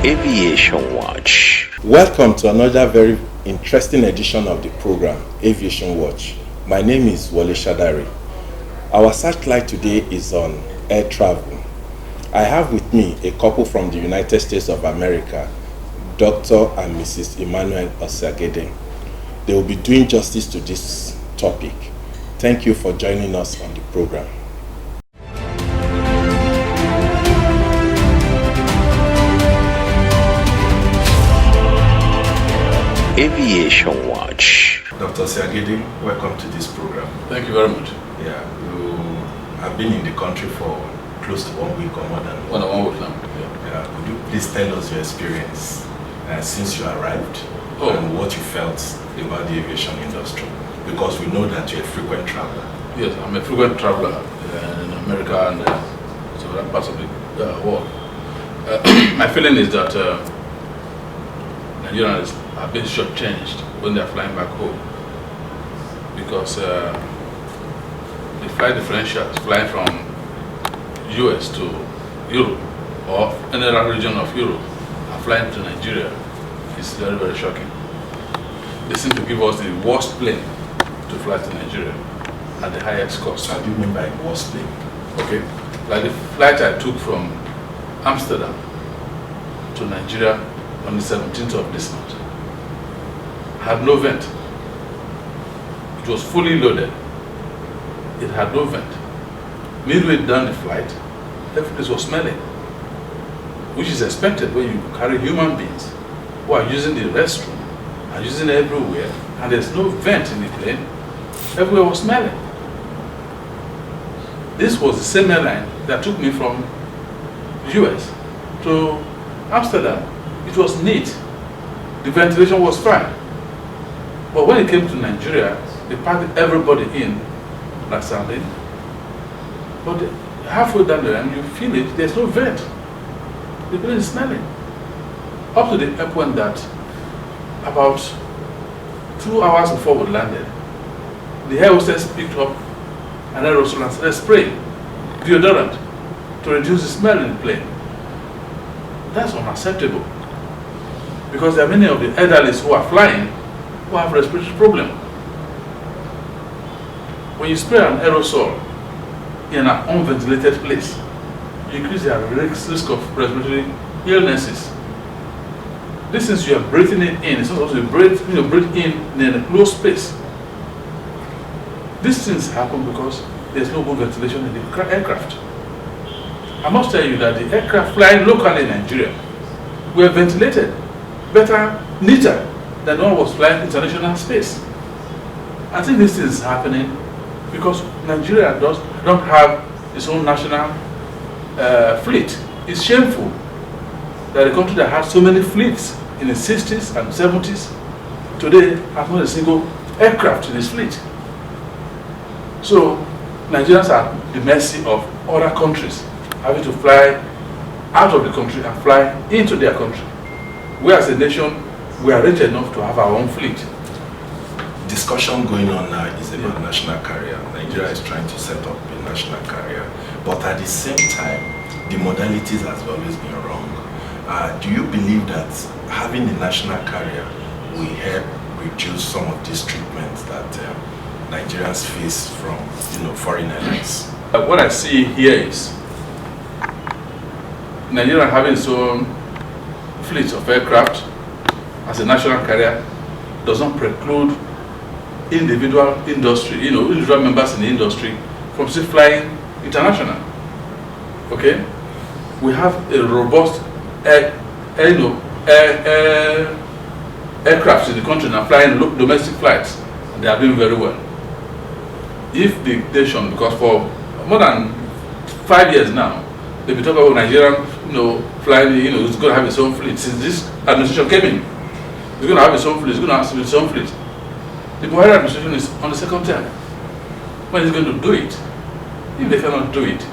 Aviation Watch. Welcome to another very interesting edition of the program, Aviation Watch. My name is Wale Shadari. Our searchlight today is on air travel. I have with me a couple from the United States of America, Dr. and Mrs. Emmanuel Osagede. They will be doing justice to this topic. Thank you for joining us on the program. Aviation Watch. Dr. Osagede, welcome to this program. Thank you very much. Yeah, you have been in the country for close to 1 week or more than 1 week now. Yeah. Could you please tell us your experience since you arrived and what you felt about the aviation industry? Because we know that you're a frequent traveler. Yes, I'm a frequent traveler in America and some other parts of the world. My feeling is that Nigerians are being shortchanged when they're flying back home because the flight differentials flying from US to Europe or any other region of Europe and flying to Nigeria is very, very shocking. They seem to give us the worst plane to fly to Nigeria at the highest cost. What do you mean by worst plane? Okay, like the flight I took from Amsterdam to Nigeria on the 17th of this month had no vent. It was fully loaded. It had no vent. Midway down the flight, every place was smelling, which is expected when you carry human beings who are using the restroom and using it everywhere, and there's no vent in the plane. Everywhere was smelling. This was the same airline that took me from US to Amsterdam. It was neat. The ventilation was fine. But when it came to Nigeria, they packed everybody in like sardine. But halfway down the line, you feel it, there's no vent. The plane is smelling. Up to the point that about 2 hours before we landed, the air hostess picked up an aerosol and started spraying deodorant to reduce the smell in the plane. That's unacceptable, because there are many of the elderly who are flying who have respiratory problem. When you spray an aerosol in an unventilated place, you increase their risk of respiratory illnesses. This is you are breathing it in. It's not also you breathe in a closed space. These things happen because there's no good ventilation in the aircraft. I must tell you that the aircraft flying locally in Nigeria were ventilated better, neater than one was flying international space. I think this is happening because Nigeria don't have its own national fleet. It's shameful that a country that had so many fleets in the 60s and 70s today has not a single aircraft in its fleet. So Nigerians are at the mercy of other countries having to fly out of the country and fly into their country. We as a nation, we are rich enough to have our own fleet. Discussion going on now is about national carrier. Nigeria is trying to set up a national carrier, but at the same time, the modalities has always been wrong. Do you believe that having a national carrier will help reduce some of these treatments that Nigerians face from foreign airlines? What I see here is Nigeria having its own fleet of aircraft as a national carrier does not preclude individual individual members in the industry from still flying international. Okay, we have a robust aircraft in the country now flying domestic flights, and they are doing very well. If the nation, because for more than 5 years now, they've been talking about Nigeria, flying, it's going to have its own fleet. Since this administration came in, it's going to have its own fleet, it's going to have its own fleet. The Buhari administration is on the second term. When is going to do it? If they cannot do it,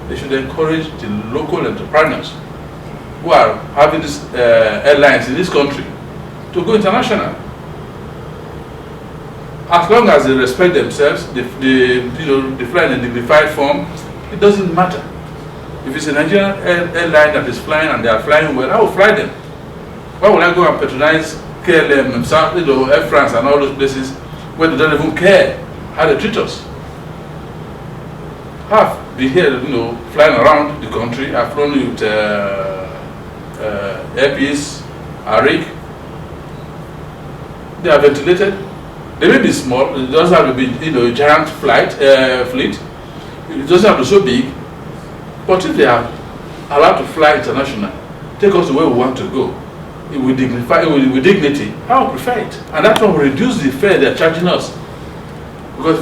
they should encourage the local entrepreneurs who are having these airlines in this country to go international. As long as they respect themselves, they fly in a dignified form, it doesn't matter. If it's a Nigerian airline that is flying and they are flying well, I will fly them. Why would I go and patronize KLM and Air France and all those places where they don't even care how they treat us? I've been here, flying around the country. I've flown with Airpeace, Arik. They are ventilated. They may be small. It doesn't have to be, a giant fleet. It doesn't have to be so big. But if they are allowed to fly international, take us to where we want to go, with dignity, I would prefer it. And that one will reduce the fare they're charging us. Because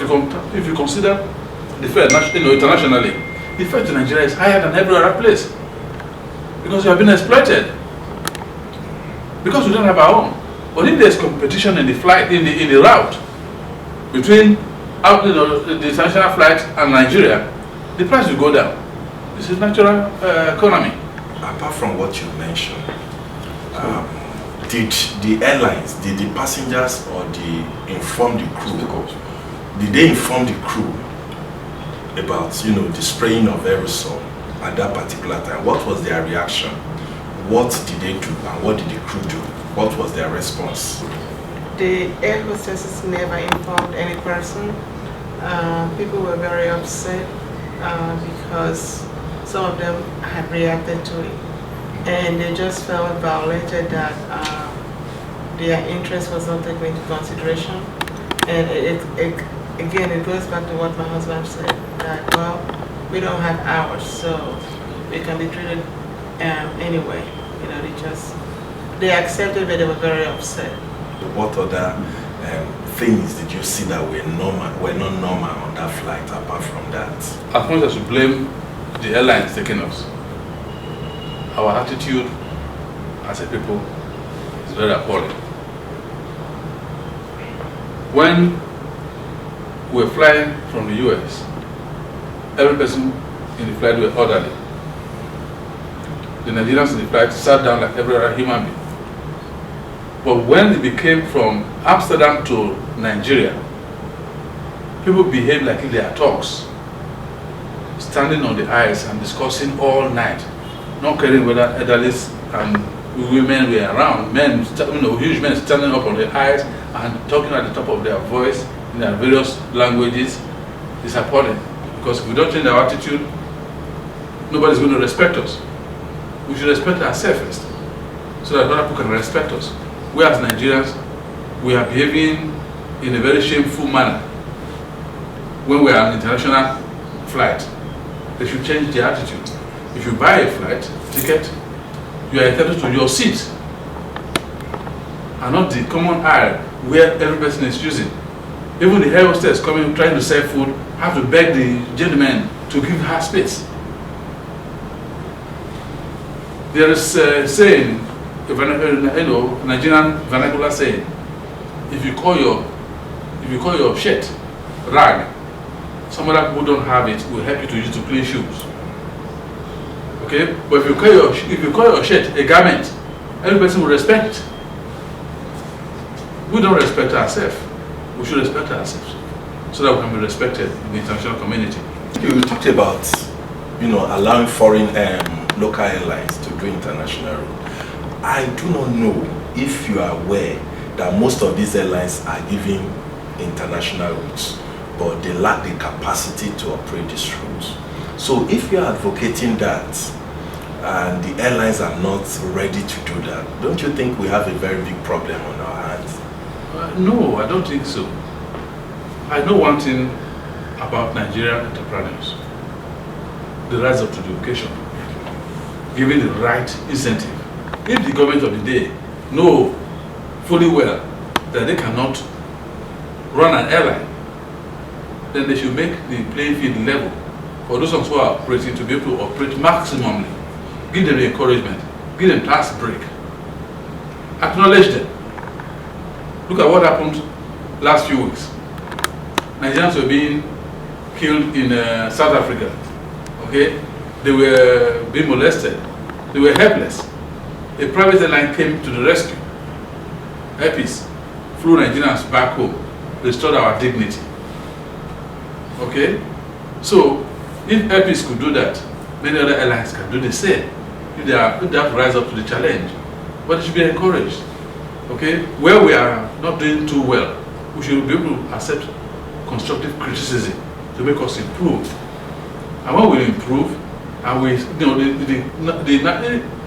if you consider the fare internationally, the fare to Nigeria is higher than every other place. Because we have been exploited. Because we don't have our own. But if there's competition in the flight, in the route between the international flight and Nigeria, the price will go down. This is natural economy. Apart from what you mentioned, did the airlines, did the passengers or inform the crew? Did they inform the crew about the spraying of aerosol at that particular time? What was their reaction? What did they do and what did the crew do? What was their response? The air hostesses never informed any person. People were very upset because some of them had reacted to it, and they just felt violated that their interest was not taken into consideration. And again, it goes back to what my husband said, that, well, we don't have hours, so we can be treated anyway. They accepted, but they were very upset. What other things did you see that were not normal on that flight apart from that? As much as we blame the airlines taking us, our attitude as a people is very appalling. When we were flying from the US, every person in the flight were orderly. The Nigerians in the flight sat down like every other human being. But when it became from Amsterdam to Nigeria, people behaved like if they are talks, standing on the ice and discussing all night, not caring whether elderlies and women were around. Men, huge men standing up on the ice and talking at the top of their voice in their various languages is appalling. Because if we don't change our attitude, nobody's going to respect us. We should respect ourselves first, so that other people can respect us. We as Nigerians, we are behaving in a very shameful manner when we are on international flight. They should change their attitude. If you buy a flight ticket, you are entitled to your seat, and not the common aisle where every person is using. Even the air hostess coming trying to serve food have to beg the gentleman to give her space. There is a saying, Nigerian vernacular saying, if you call your shirt rag, some other people don't have it, will help you to use to clean shoes. Okay, but if you call your shirt a garment, every person will respect it. We don't respect ourselves. We should respect ourselves so that we can be respected in the international community. You talked about, allowing foreign local airlines to do international route. I do not know if you are aware that most of these airlines are giving international routes, but they lack the capacity to operate these routes. So if you are advocating that and the airlines are not ready to do that, don't you think we have a very big problem on our hands? No, I don't think so. I know one thing about Nigerian entrepreneurs: the rise of education, giving the right incentive. If the government of the day know fully well that they cannot run an airline, then they should make the playing field level for those who are operating to be able to operate maximally. Give them the encouragement, give them tax break, acknowledge them. Look at what happened last few weeks. Nigerians were being killed in South Africa. Okay, they were being molested. They were helpless. A private airline came to the rescue. Airpeace flew Nigerians back home, restored our dignity. Okay, so if Airpeace could do that, Many other airlines can do the same if they have to rise up to the challenge. But it should be encouraged. Okay? Where we are not doing too well, we should be able to accept constructive criticism to make us improve. And when we improve, and we, it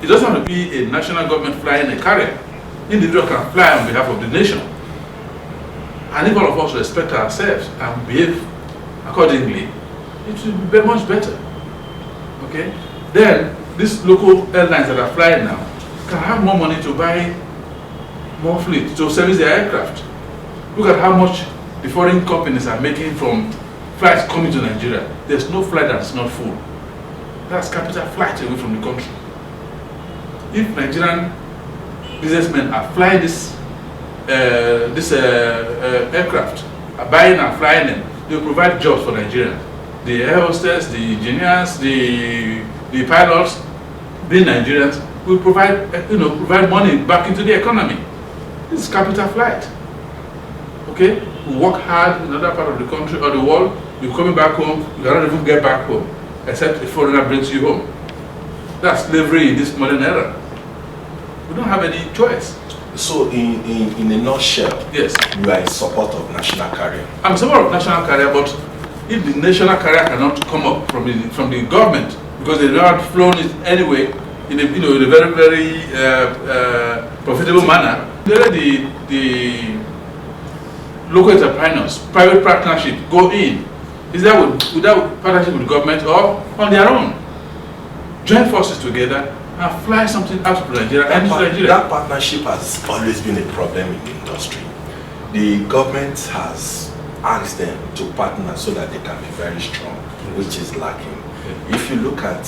doesn't have to be a national government flying a carrier. Individual can fly on behalf of the nation. And if all of us respect ourselves and behave accordingly, it will be very much better. Okay? Then, these local airlines that are flying now can have more money to buy more fleet to service their aircraft. Look at how much the foreign companies are making from flights coming to Nigeria. There's no flight that's not full. That's capital flight away from the country. If Nigerian businessmen are flying this aircraft, are buying and flying them, they will provide jobs for Nigerians. The air hostess, the engineers, the pilots, being Nigerians, will provide provide money back into the economy. This is capital flight. Okay, we work hard in another part of the country or the world. You're coming back home, you cannot even get back home, except a foreigner brings you home. That's slavery in this modern era. We don't have any choice. So, in a nutshell, yes, you are in support of national carrier. I'm in support of national carrier, but if the national carrier cannot come up from the government because they've not flown it anyway in a in a very very profitable manner, the local entrepreneurs, private partnership go in. Is that without partnership with the government or on their own? Join forces together and fly something out of Nigeria and into Nigeria. That partnership has always been a problem in the industry. The government has asked them to partner so that they can be very strong, which is lacking. Yeah. If you look at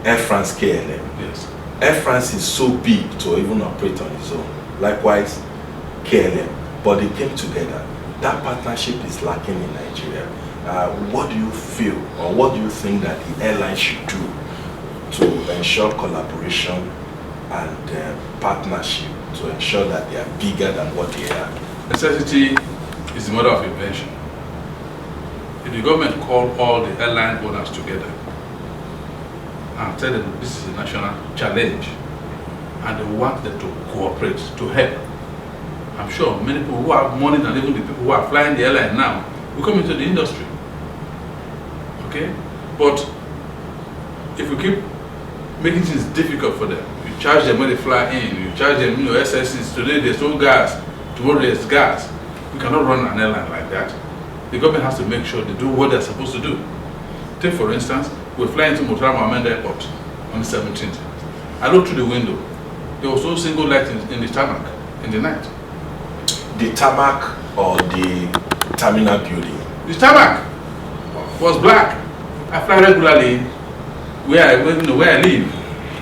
Air France KLM, yes, Air France is so big to even operate on its own. Likewise, KLM, but they came together. That partnership is lacking in Nigeria. What do you feel, or what do you think that the airline should do to ensure collaboration and partnership to ensure that they are bigger than what they are? Necessity is the mother of invention. If the government called all the airline owners together and tell them this is a national challenge and they want them to cooperate, to help, I'm sure many people who have money than even the people who are flying the airline now will come into the industry. Okay? But if we keep making things difficult for them, you charge them when they fly in, you charge them, SSCs, today there's no gas, tomorrow there's gas. We cannot run an airline like that. The government has to make sure they do what they're supposed to do. Take for instance, we're flying to Murtala Mohammed Airport on the 17th. I looked through the window. There was no single light in the tarmac in the night. The tarmac or the terminal building? The tarmac was black. I fly regularly where I live.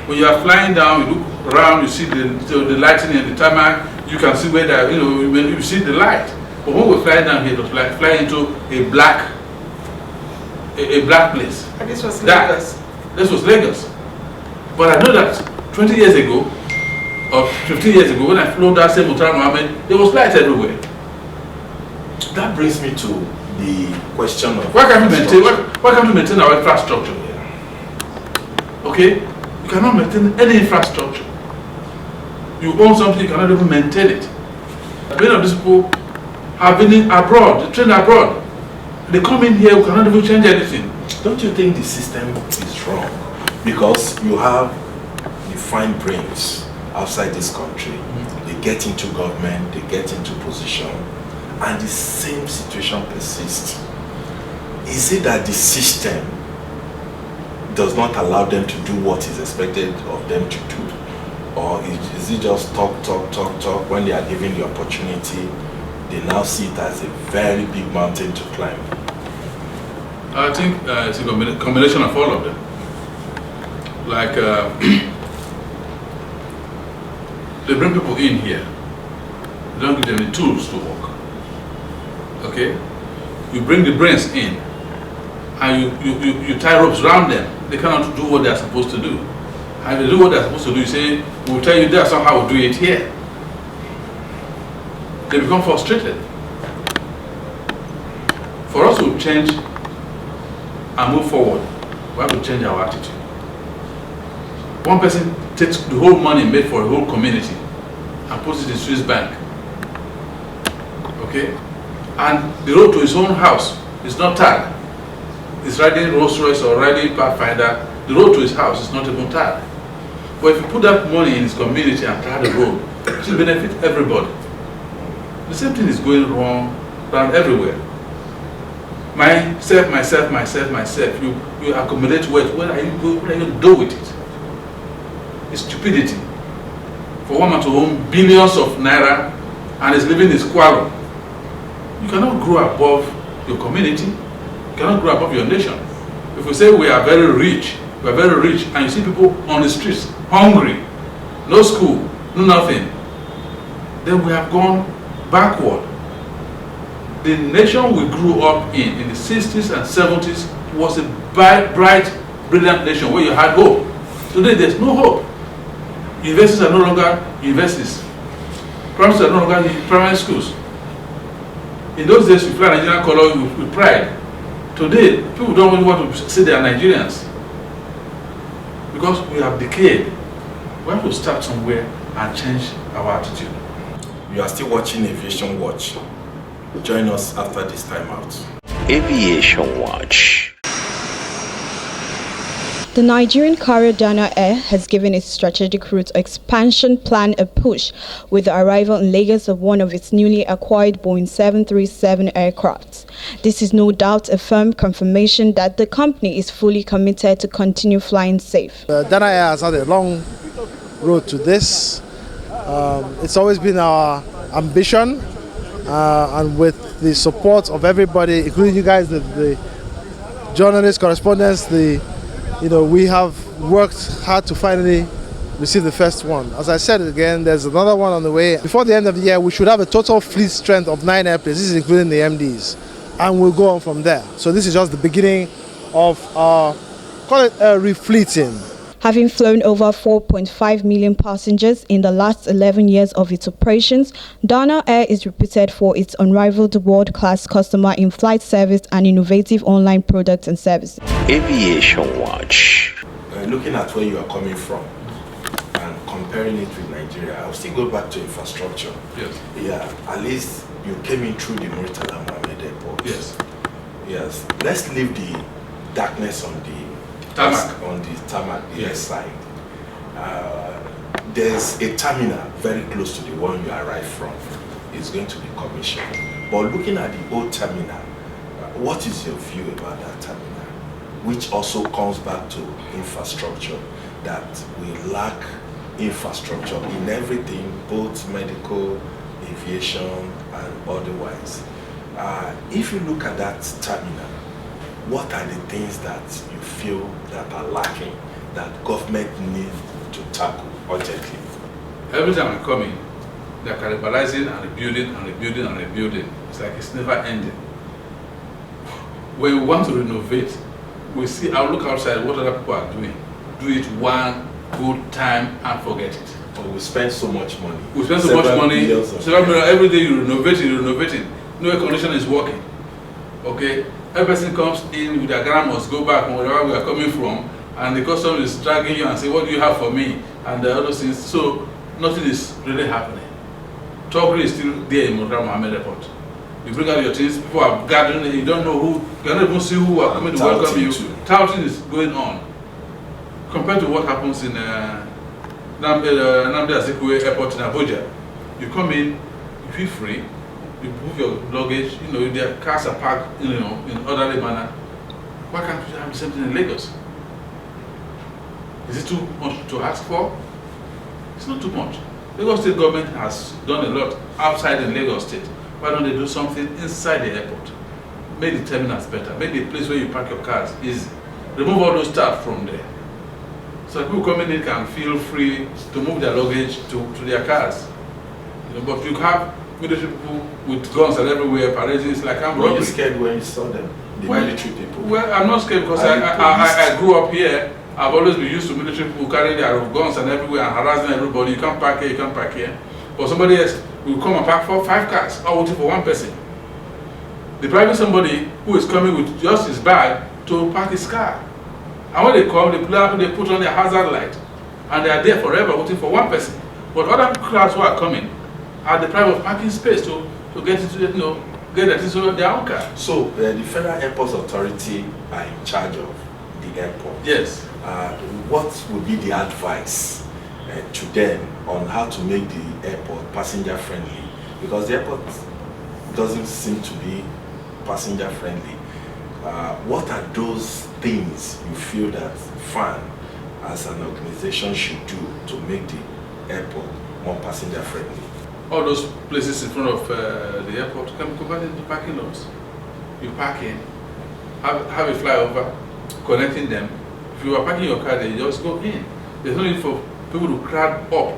When you are flying down, you look around, you see the lighting in the tarmac. You can see where when you see the light. But when we're flying down here, it was like flying into a black place. And this was Lagos. This was Lagos. But I know that 20 years ago, or 15 years ago, when I flew that same Murtala Mohammed, there was light everywhere. That brings me to the question of why can't we maintain our infrastructure here? Okay? You cannot maintain any infrastructure. You own something, you cannot even maintain it. Many of these people have been abroad, they train abroad. They come in here, we cannot even change anything. Don't you think the system is wrong? Because you have the fine brains outside this country. They get into government, they get into position, and the same situation persists. Is it that the system does not allow them to do what is expected of them to do? Or is it just talk, when they are given the opportunity, they now see it as a very big mountain to climb? I think it's a combination of all of them. Like, they bring people in here, they don't give them the tools to work. Okay? You bring the brains in, and you tie ropes around them. They cannot do what they are supposed to do. And if they do what they are supposed to do, you say, we'll tell you that's not how we do it here. They become frustrated. For us to change and move forward, we We have to change our attitude. One person takes the whole money made for a whole community and puts it in Swiss bank. Okay? And the road to his own house is not tagged. He's riding Rolls Royce or riding Pathfinder. The road to his house is not even tagged. But if you put that money in his community and tag the road, it will benefit everybody. The same thing is going wrong around everywhere. Myself. You accumulate wealth. What are you going to do with it? It's stupidity. For one man to own billions of naira and is living in squalor, you cannot grow above your community. You cannot grow above your nation. If we say we are very rich, and you see people on the streets hungry, no school, no nothing, then we have gone backward. The nation we grew up in the 60s and 70s was a bright, brilliant nation where you had hope. Today there's no hope. Universities are no longer universities. Primary schools are no longer primary schools. In those days, we fly Nigerian color with pride. Today, people don't even want to say they are Nigerians because we have decayed. We have to start somewhere and change our attitude. You are still watching Aviation Watch. Join us after this time out. Aviation Watch. The Nigerian carrier Dana Air has given its strategic route expansion plan a push with the arrival in Lagos of one of its newly acquired Boeing 737 aircrafts. This is no doubt a firm confirmation that the company is fully committed to continue flying safe. Dana Air has had a long road to this. It's always been our ambition, and with the support of everybody, including you guys, the journalists, correspondents, we have worked hard to finally receive the first one. As I said again, there's another one on the way. Before the end of the year, we should have a total fleet strength of 9 airplanes. This is including the MDs, and we'll go on from there. So this is just the beginning of our, call it refleeting. Having flown over 4.5 million passengers in the last 11 years of its operations, Dana Air is reputed for its unrivaled world-class customer in-flight service and innovative online products and services. Aviation Watch. Looking at where you are coming from and comparing it with Nigeria, I'll still go back to infrastructure. Yes. Yeah, at least you came in through the Murtala Mohammed Airport. Yes. Yes. Let's leave the darkness on the tarmac, the yes. side. There's a terminal very close to the one you arrived from. It's going to be commissioned. But looking at the old terminal, what is your view about that terminal? Which also comes back to infrastructure, that we lack infrastructure in everything, both medical, aviation, and otherwise. If you look at that terminal, what are the things that you feel that are lacking, that government needs to tackle urgently? Every time I come in, they're cannibalizing and rebuilding and rebuilding and rebuilding. It's like it's never ending. When we want to renovate, we see, I'll look outside what other people are doing. Do it one good time and forget it. But we spend so much money. We spend so much money. Every day you're renovating. No air condition is working. Okay? Every person comes in with their grandma must go back from wherever we are coming from, and the customer is dragging you and say, what do you have for me? And the other things. So nothing is really happening. Talkery is still there in Murtala Mohammed Airport. You bring out your things, people are gathering, you don't know who, you cannot even see who are coming to welcome you. Touting is going on. Compared to what happens in Nnamdi Azikiwe Airport in Abuja. You come in, you feel free, you move your luggage, their cars are parked, in orderly manner. Why can't we have the same thing in Lagos? Is it too much to ask for? It's not too much. Lagos State government has done a lot outside in Lagos State. Why don't they do something inside the airport? Make the terminals better. Make the place where you park your cars easy. Remove all those stuff from there. So people coming in can feel free to move their luggage to their cars. But you have military people with guns and everywhere parading. It's like I'm Were you robbery. scared when you saw them? The military people? Well, I'm not scared because I grew up here. I've always been used to military people carrying their guns and everywhere and harassing everybody. You can't park here, you can't park here. But somebody else will come and park 4 or 5 cars, all waiting for one person. Depriving somebody who is coming with just his bag to park his car. And when they come, they put on their hazard light, and they are there forever waiting for one person. But other crowds who are coming are deprived of parking space to get into get into their own car. So the Federal Airports Authority are in charge of the airport. Yes. What would be the advice to them on how to make the airport passenger friendly? Because the airport doesn't seem to be passenger friendly. What are those things you feel that FAN as an organization should do to make the airport more passenger friendly? All those places in front of the airport can be converted into parking lots. You park in, have a flyover, connecting them. If you are parking your car there, you just go in. There's no need for people to crowd up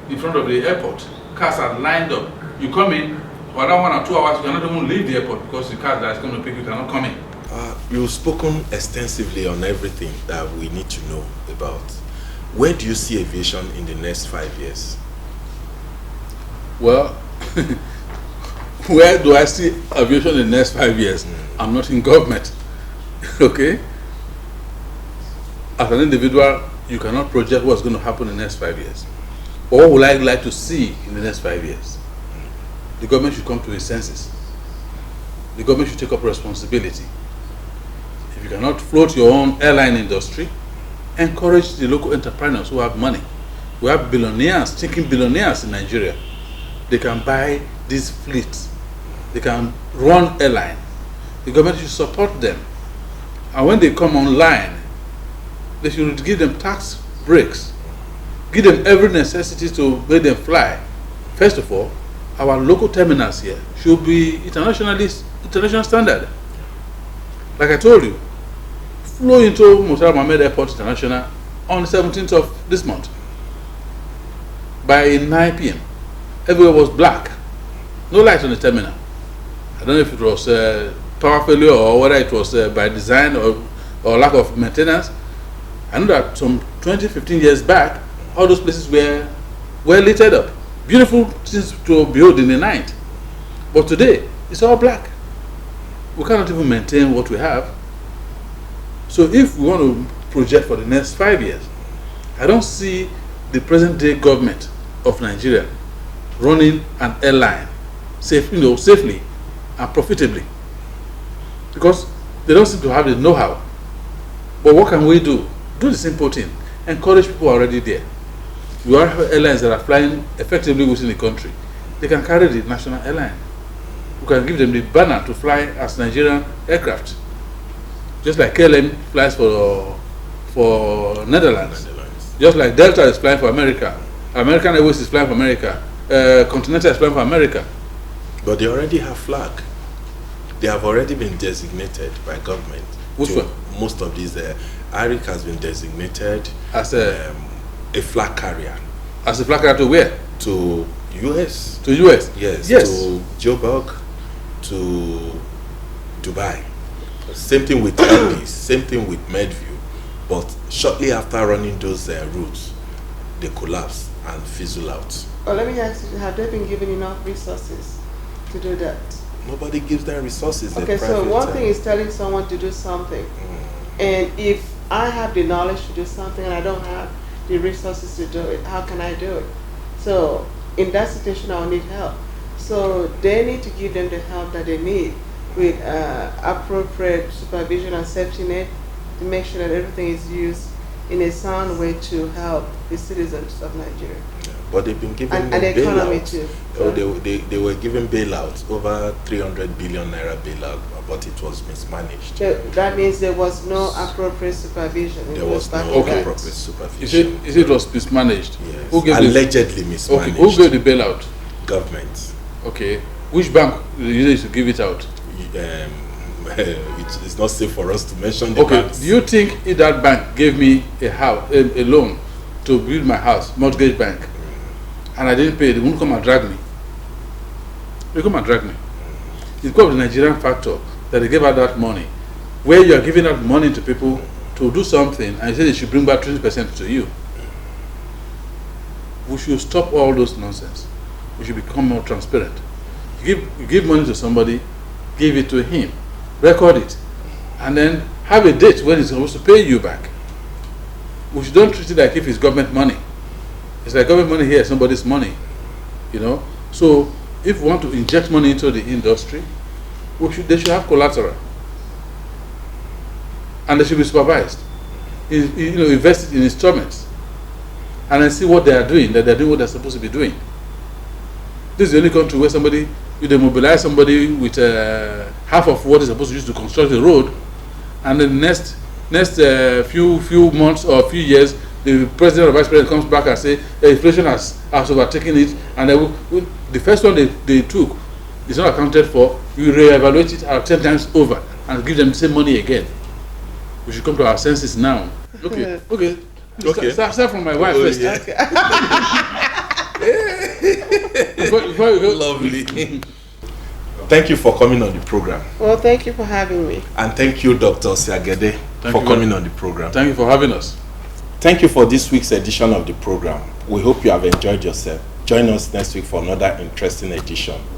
in front of the airport. Cars are lined up. You come in, for around 1 or 2 hours, you cannot even leave the airport because the car that is going to pick you cannot come in. You've spoken extensively on everything that we need to know about. Where do you see aviation in the next 5 years? Well, where do I see aviation in the next 5 years? I'm not in government. Okay? As an individual, you cannot project what's going to happen in the next 5 years. But what would I like to see in the next 5 years? The government should come to its senses. The government should take up responsibility. If you cannot float your own airline industry, encourage the local entrepreneurs who have money. We have billionaires, thinking billionaires in Nigeria. They can buy these fleets. They can run airline. The government should support them. And when they come online, they should give them tax breaks. Give them every necessity to make them fly. First of all, our local terminals here should be international standard. Like I told you, flew into Murtala Mohammed Airport International on the 17th of this month. By 9 p.m., everywhere was black. No light on the terminal. I don't know if it was power failure or whether it was by design or lack of maintenance. I know that some 20-15 years back, all those places were lit up. Beautiful things to behold in the night. But today, it's all black. We cannot even maintain what we have. So if we want to project for the next 5 years, I don't see the present day government of Nigeria running an airline safely and profitably, because they don't seem to have the know-how. But what can we do? Do the simple thing. Encourage people already there. We have airlines that are flying effectively within the country. They can carry the national airline. We can give them the banner to fly as Nigerian aircraft. Just like KLM flies for Netherlands. Just like Delta is flying for America. American Airways is flying for America. Continental is flying for America. But they already have flag. They have already been designated by government. Which one? Most of these, ARIC has been designated as a flag carrier. As a flag carrier to where? To US. To US? Yes. Yes. To Joburg, to Dubai. Same thing with Elpis, same thing with Medview. But shortly after running those routes, they collapse and fizzle out. Oh, let me ask you, have they been given enough resources to do that? Nobody gives them resources. Okay, so one thing is telling someone to do something. And if I have the knowledge to do something and I don't have the resources to do it, how can I do it? So in that situation, I'll need help. So they need to give them the help that they need with appropriate supervision and safety net to make sure that everything is used in a sound way to help the citizens of Nigeria. Yeah, but they've been given and the economy too. Oh, they were given bailouts, over 300 billion naira bailout, but it was mismanaged. So that means there was no appropriate supervision. There was no appropriate supervision. Is it was mismanaged? Yes. Who gave allegedly mismanaged. Okay. Who gave the bailout? Government. Okay. Which bank used to give it out? It's not safe for us to mention the banks. Do you think if that bank gave me a loan to build my house, mortgage bank, and I didn't pay, they won't come and drag me? They come and drag me. It's because of the Nigerian factor that they gave out that money. Where you are giving out money to people to do something and you say they should bring back 20% to you. We should stop all those nonsense. We should become more transparent. You give money to somebody, give it to him, record it, and then have a date when he's supposed to pay you back. we shouldn't treat it like if it's government money. It's like government money here, somebody's money, you know. So if we want to inject money into the industry, they should have collateral, and they should be supervised. Invest in instruments, and then see what they are doing. That they're doing what they're supposed to be doing. This is the only country where they mobilize somebody with half of what is supposed to use to construct the road, and then next few months or few years, the president or vice president comes back and say inflation has overtaken it, and the first one they took is not accounted for. We reevaluate it 10 times over and give them the same money again. We should come to our senses now. Okay. Start from my wife first. Yeah. Before we go. Lovely. Thank you for coming on the program. Well, thank you for having me. And thank you, Dr. Siagede, for coming on the program. Thank you for having us. Thank you for this week's edition of the program. We hope you have enjoyed yourself. Join us next week for another interesting edition.